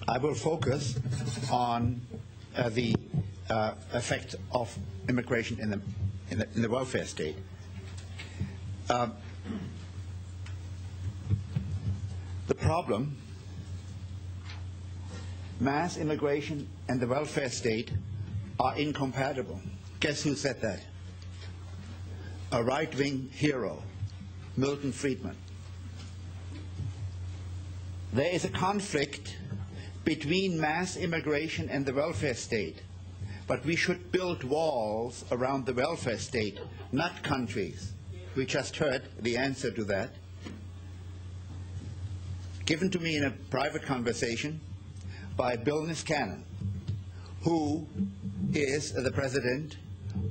I will focus on the effect of immigration in the welfare state. The problem, mass immigration and the welfare state are incompatible. Guess who said that? A right-wing hero, Milton Friedman. There is a conflict between mass immigration and the welfare state, but we should build walls around the welfare state, not countries. We just heard the answer to that, given to me in a private conversation by Bill Niskanen, who is the president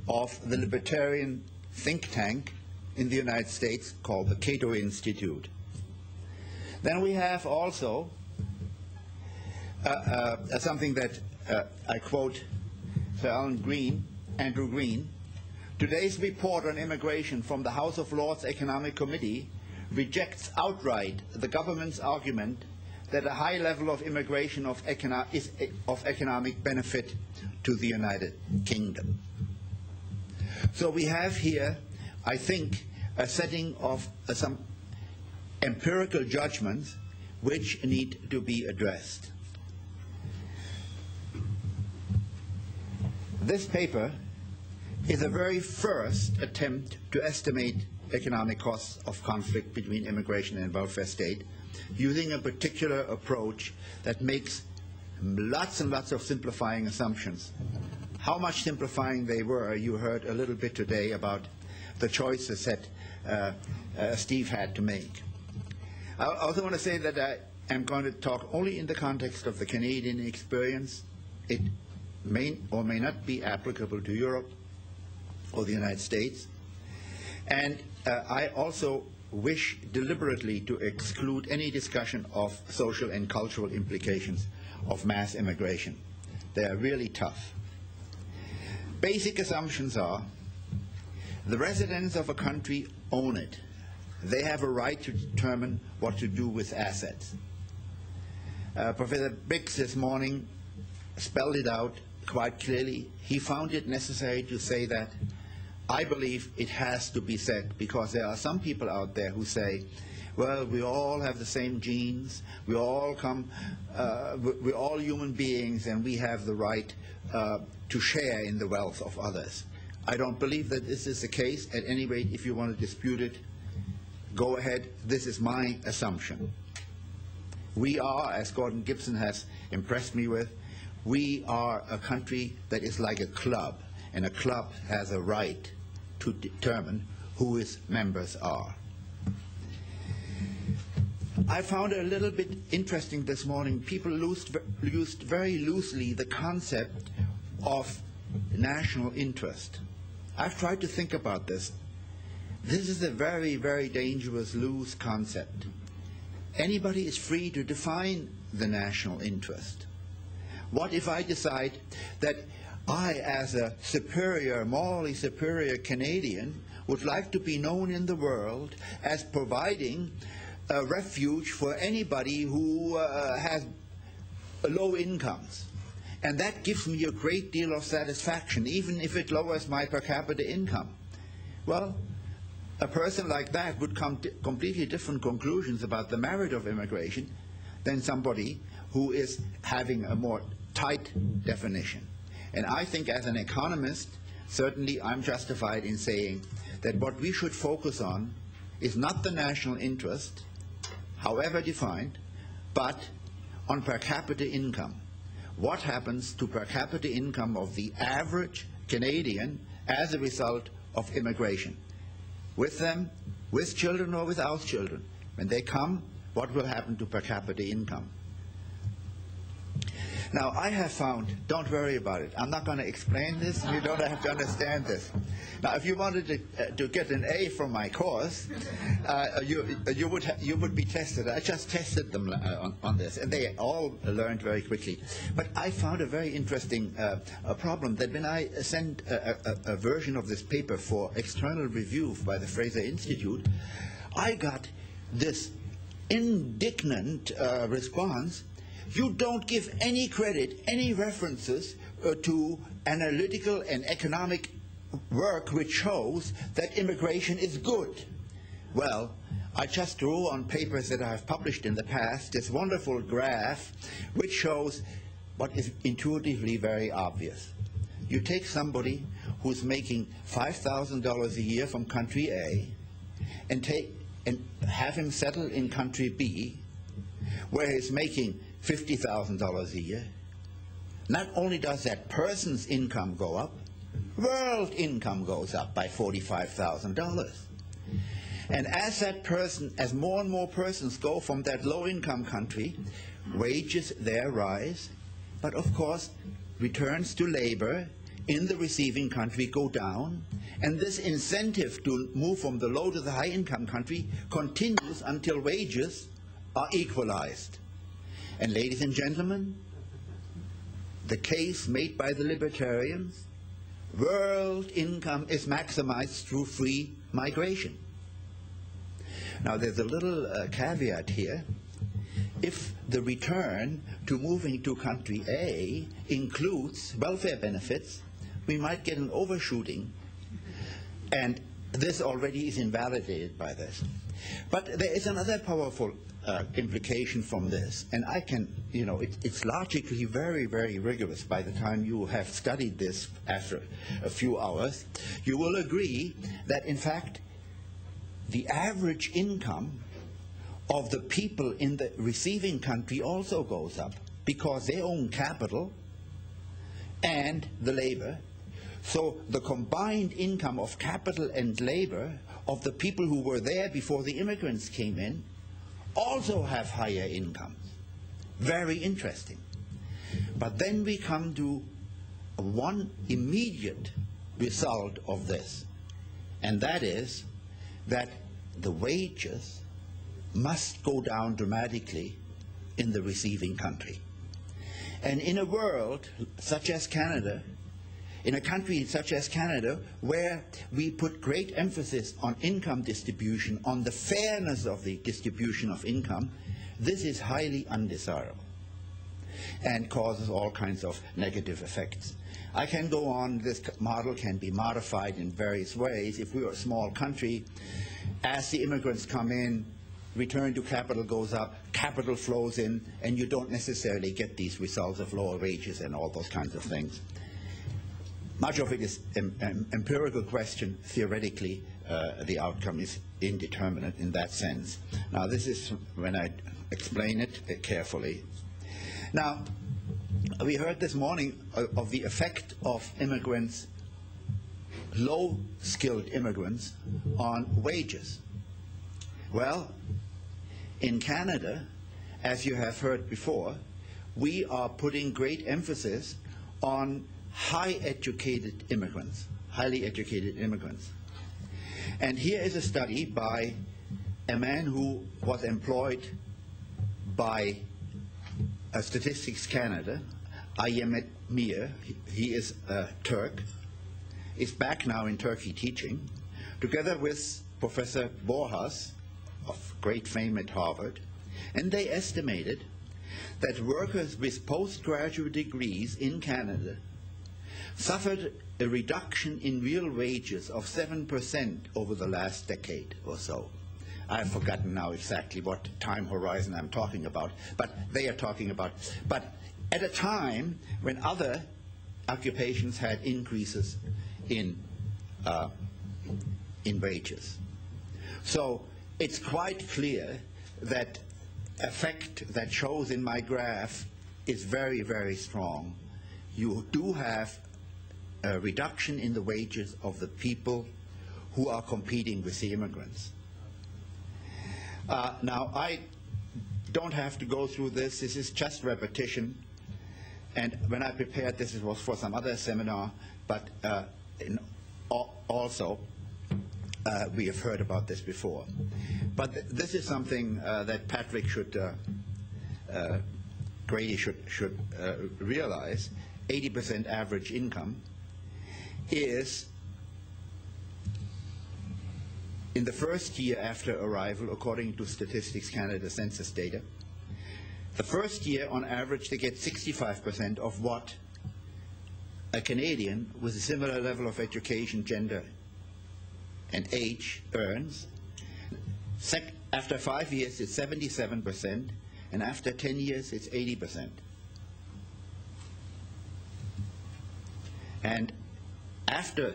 of the libertarian think tank in the United States called the Cato Institute. Then we have also something that I quote Sir Andrew Green. Today's report on immigration from the House of Lords Economic Committee rejects outright the government's argument that a high level of immigration is of economic benefit to the United Kingdom. So we have here, I think, a setting of some empirical judgments which need to be addressed. This paper is the very first attempt to estimate economic costs of conflict between immigration and welfare state using a particular approach that makes lots and lots of simplifying assumptions. How much simplifying they were, you heard a little bit today about the choices that Steve had to make. I also want to say that I am going to talk only in the context of the Canadian experience. It may or may not be applicable to Europe or the United States. And I also wish deliberately to exclude any discussion of social and cultural implications of mass immigration. They are really tough. Basic assumptions are the residents of a country own it. They have a right to determine what to do with assets. Professor Biggs this morning spelled it out quite clearly. He found it necessary to say that. I believe it has to be said, because there are some people out there who say, well, we all have the same genes, we're all human beings, and we have the right to share in the wealth of others. I don't believe that this is the case. At any rate, if you want to dispute it, go ahead. This is my assumption. We are, as Gordon Gibson has impressed me with, we are a country that is like a club, and a club has a right to determine who its members are. I found it a little bit interesting this morning. People used very loosely the concept of national interest. I've tried to think about this. This is a very, very dangerous, loose concept. Anybody is free to define the national interest. What if I decide that I, as a superior, morally superior Canadian, would like to be known in the world as providing a refuge for anybody who has low incomes? And that gives me a great deal of satisfaction, even if it lowers my per capita income. Well, a person like that would come to completely different conclusions about the merit of immigration than somebody who is having a more tight definition. And I think as an economist, certainly I'm justified in saying that what we should focus on is not the national interest, however defined, but on per capita income. What happens to per capita income of the average Canadian as a result of immigration? With them, with children or without children. When they come, what will happen to per capita income? Now, I have found, don't worry about it, I'm not going to explain this, you don't have to understand this. Now, if you wanted to get an A from my course, you would be tested. I just tested them on this, and they all learned very quickly. But I found a very interesting problem, that when I sent a version of this paper for external review by the Fraser Institute, I got this indignant response you don't give any credit, any references to analytical and economic work which shows that immigration is good. Well, I just drew on papers that I have published in the past this wonderful graph which shows what is intuitively very obvious. You take somebody who's making $5,000 a year from country A and have him settle in country B, where he's making $50,000 a year. Not only does that person's income go up, world income goes up by $45,000. And as more and more persons go from that low-income country, wages there rise, but of course returns to labor in the receiving country go down, and this incentive to move from the low to the high-income country continues until wages are equalized. And ladies and gentlemen, the case made by the libertarians, world income is maximized through free migration. Now there's a little caveat here. If the return to moving to country A includes welfare benefits, we might get an overshooting, and this already is invalidated by this. But there is another powerful implication from this, and I can, it's logically very, very rigorous. By the time you have studied this after a few hours, you will agree that in fact the average income of the people in the receiving country also goes up because they own capital and the labor. So the combined income of capital and labor of the people who were there before the immigrants came in also have higher incomes. Very interesting. But then we come to one immediate result of this, and that is that the wages must go down dramatically in the receiving country. And in a world such as Canada, in a country such as Canada, where we put great emphasis on income distribution, on the fairness of the distribution of income, this is highly undesirable and causes all kinds of negative effects. I can go on. This model can be modified in various ways. If we are a small country, as the immigrants come in, return to capital goes up, capital flows in, and you don't necessarily get these results of lower wages and all those kinds of things. Much of it is an empirical question. Theoretically, the outcome is indeterminate in that sense. Now, this is when I explain it carefully. Now, we heard this morning of the effect of immigrants, low-skilled immigrants, on wages. Well, in Canada, as you have heard before, we are putting great emphasis on highly educated immigrants. And here is a study by a man who was employed by Statistics Canada, Ayem Mir. He is a Turk, is back now in Turkey teaching, together with Professor Borjas, of great fame at Harvard, and they estimated that workers with postgraduate degrees in Canada suffered a reduction in real wages of 7% over the last decade or so. I've forgotten now exactly what time horizon I'm talking about, but they are talking about. But at a time when other occupations had increases in wages. So it's quite clear that effect that shows in my graph is very, very strong. You do have a reduction in the wages of the people who are competing with the immigrants. Now, I don't have to go through this. This is just repetition. And when I prepared this, it was for some other seminar, but also we have heard about this before. But this is something that Patrick Grady should realize. 80% average income is, in the first year after arrival, according to Statistics Canada census data, The first year, on average, they get 65% of what a Canadian with a similar level of education, gender, and age earns. After 5 years, it's 77%, and after 10 years, it's 80%. And after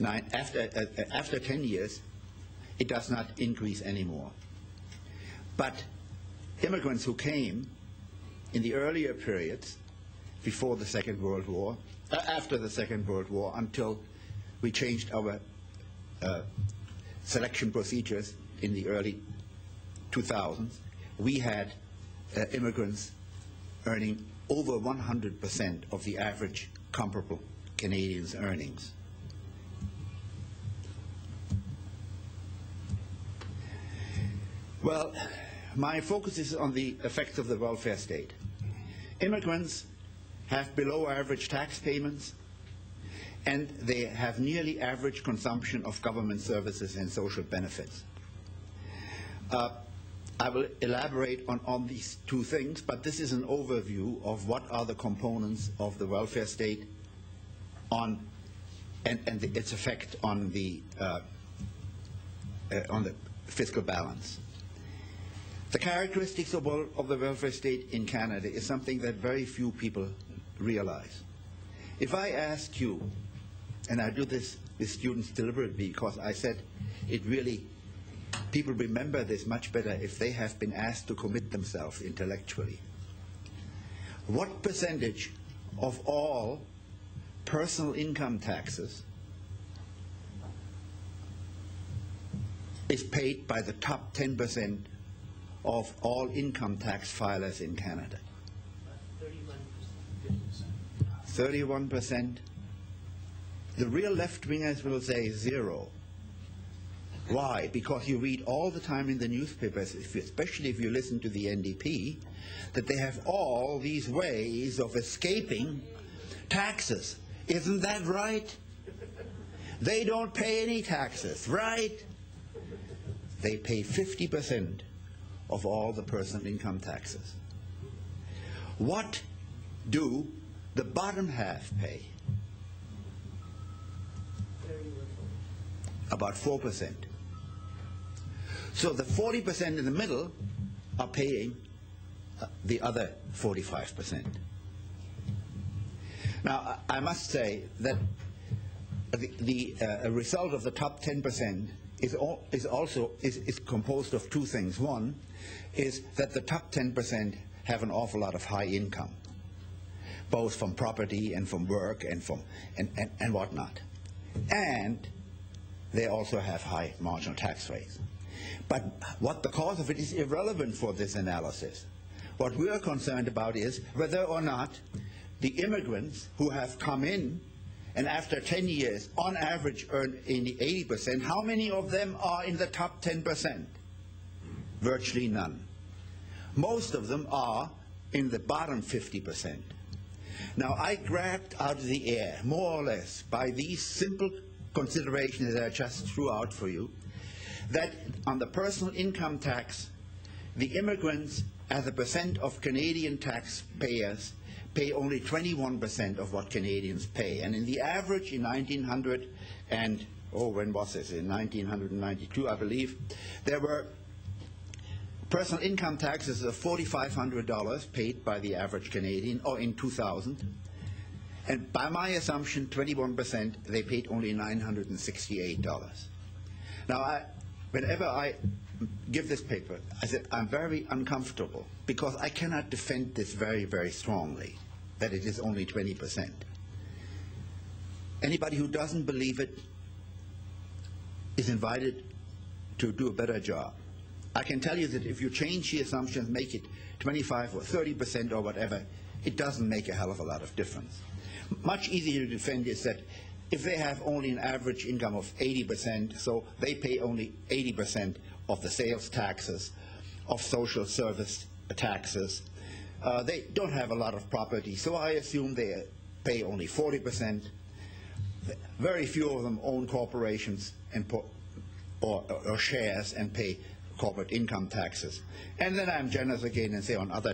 10 years, it does not increase anymore. But immigrants who came in the earlier periods, before the Second World War, after the Second World War, until we changed our selection procedures in the early 2000s, we had immigrants earning over 100% of the average comparable Canadians' earnings. Well, my focus is on the effects of the welfare state. Immigrants have below average tax payments, and they have nearly average consumption of government services and social benefits. I will elaborate on these two things, but this is an overview of what are the components of the welfare state and its effect on the fiscal balance. The characteristics of the welfare state in Canada is something that very few people realize. If I ask you, and I do this with students deliberately because I said it really, people remember this much better if they have been asked to commit themselves intellectually. What percentage of all personal income taxes is paid by the top 10% of all income tax filers in Canada? 31%. The real left-wingers will say 0. Why? Because you read all the time in the newspapers, especially if you listen to the NDP, that they have all these ways of escaping taxes. Isn't that right? They don't pay any taxes, right? They pay 50% of all the personal income taxes. What do the bottom half pay? About 4%. So the 40% in the middle are paying the other 45%. Now, I must say that the result of the top 10% is composed of two things. One is that the top 10% have an awful lot of high income, both from property and from work and whatnot. And they also have high marginal tax rates. But what the cause of it is irrelevant for this analysis. What we are concerned about is whether or not the immigrants who have come in and after 10 years on average earn 80%, how many of them are in the top 10%? Virtually none. Most of them are in the bottom 50%. Now, I grabbed out of the air, more or less, by these simple considerations that I just threw out for you, that on the personal income tax, the immigrants as a percent of Canadian taxpayers pay only 21% of what Canadians pay. And in the average in 1900 and, when was this? In 1992, I believe, there were personal income taxes of $4,500 paid by the average Canadian, or in 2000. And by my assumption, 21%, they paid only $968. Now, whenever I give this paper, I said, I'm very uncomfortable because I cannot defend this very, very strongly, that it is only 20%. Anybody who doesn't believe it is invited to do a better job. I can tell you that if you change the assumptions, make it 25 or 30% or whatever, it doesn't make a hell of a lot of difference. Much easier to defend is that if they have only an average income of 80%, so they pay only 80% of the sales taxes, of social service taxes. They don't have a lot of property, so I assume they pay only 40%. Very few of them own corporations and or shares and pay corporate income taxes. And then I'm generous again and say on other